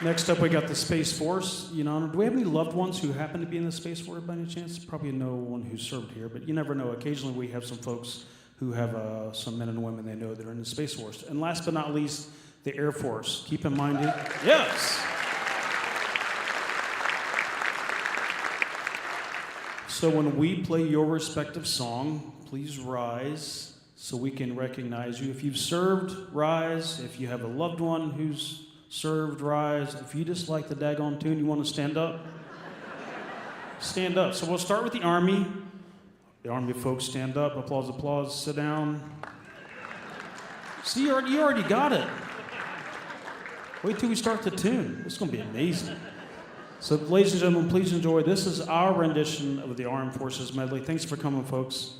Next up, we got the Space Force. You know, do we have any loved ones who happen to be in the Space Force by any chance? Probably no one who served here, but you never know. Occasionally, we have some folks who have some men and women they know that are in the Space Force. And last but not least, the Air Force. Keep in mind, yes. So when we play your respective song, please rise so we can recognize you. If you've served, rise. If you have a loved one who's served, rise. If you just like the daggone tune, you want to stand up? Stand up. So we'll start with the Army. The Army folks stand up. Applause, applause. Sit down. See, you already got it. Wait till we start the tune. It's going to be amazing. So, ladies and gentlemen, please enjoy. This is our rendition of the Armed Forces medley. Thanks for coming, folks.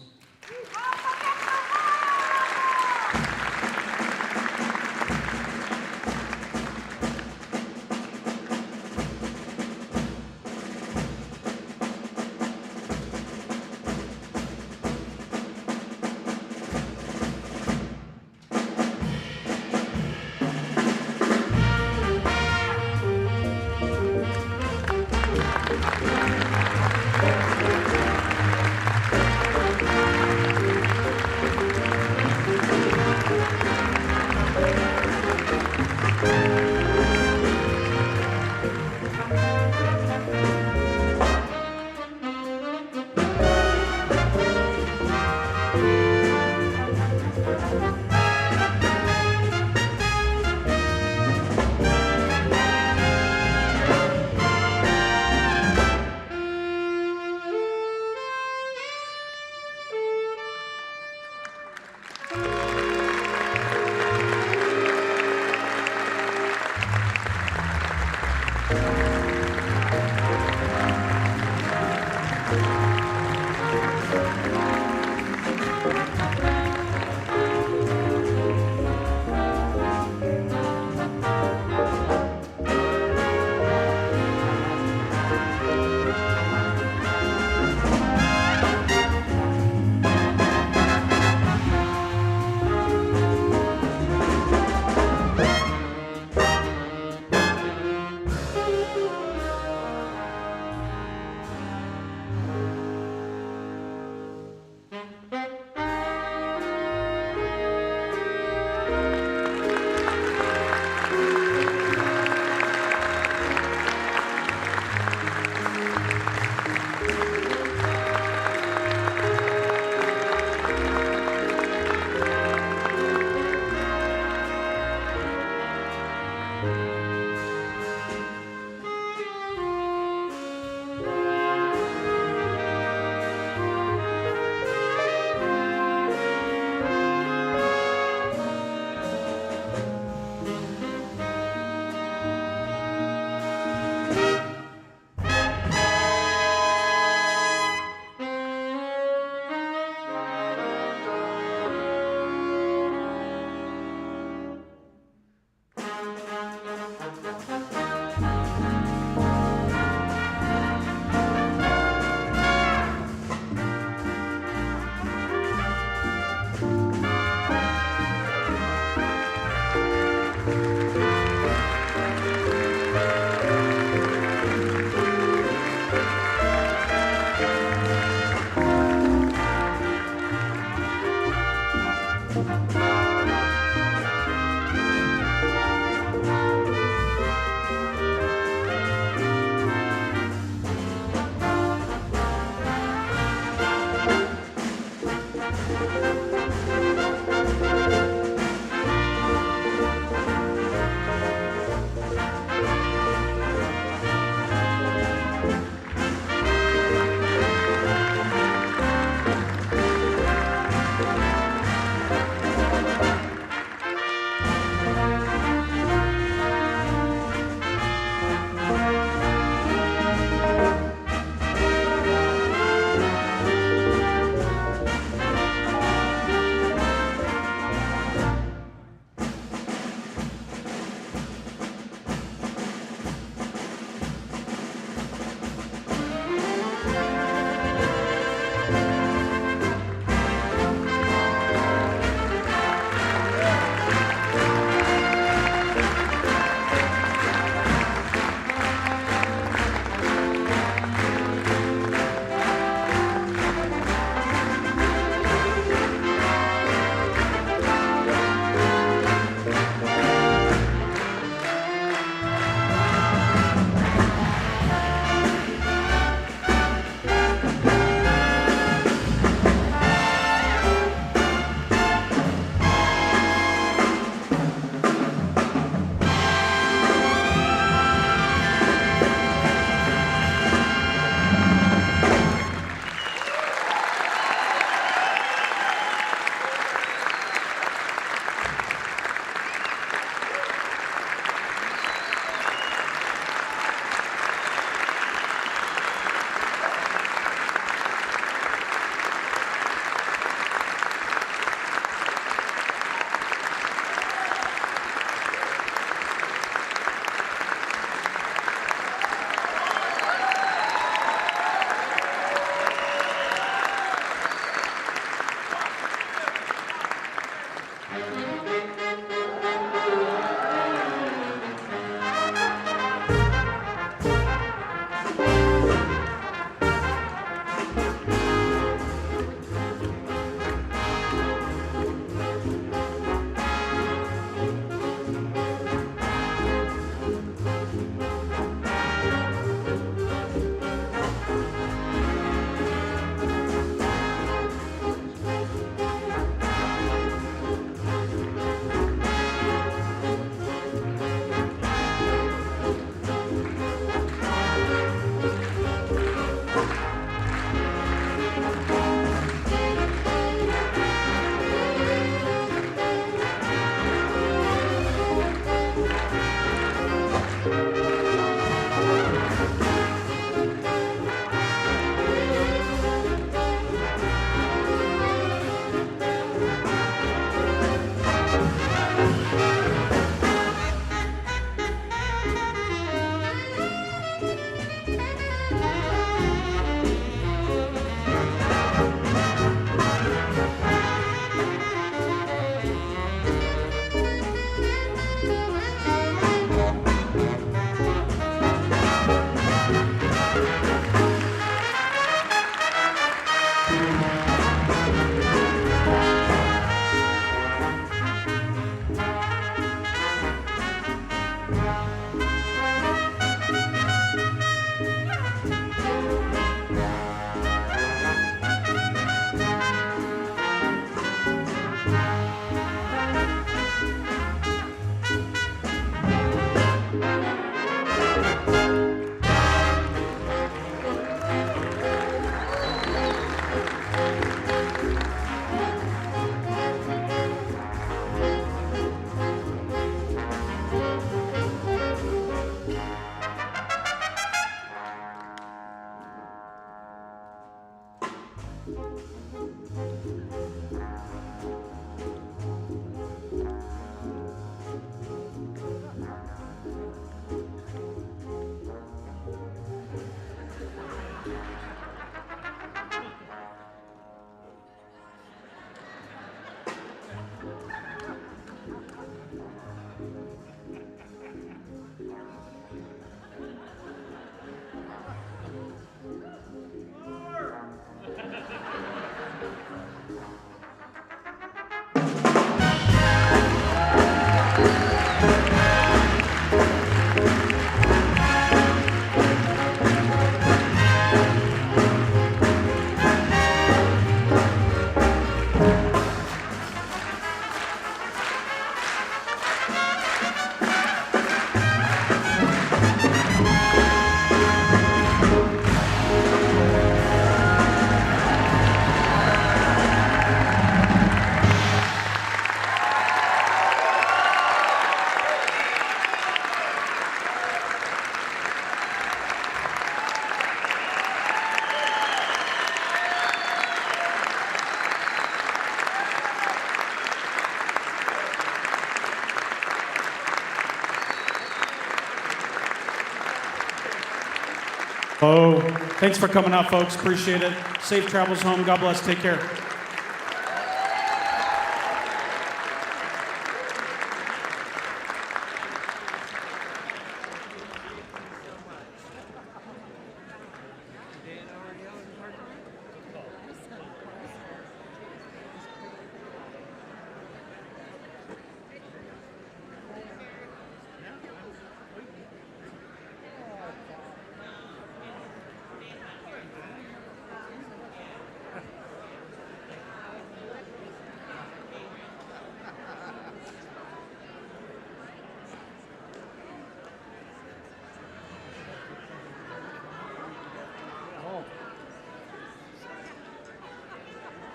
Oh, thanks for coming out, folks. Appreciate it. Safe travels home. God bless. Take care.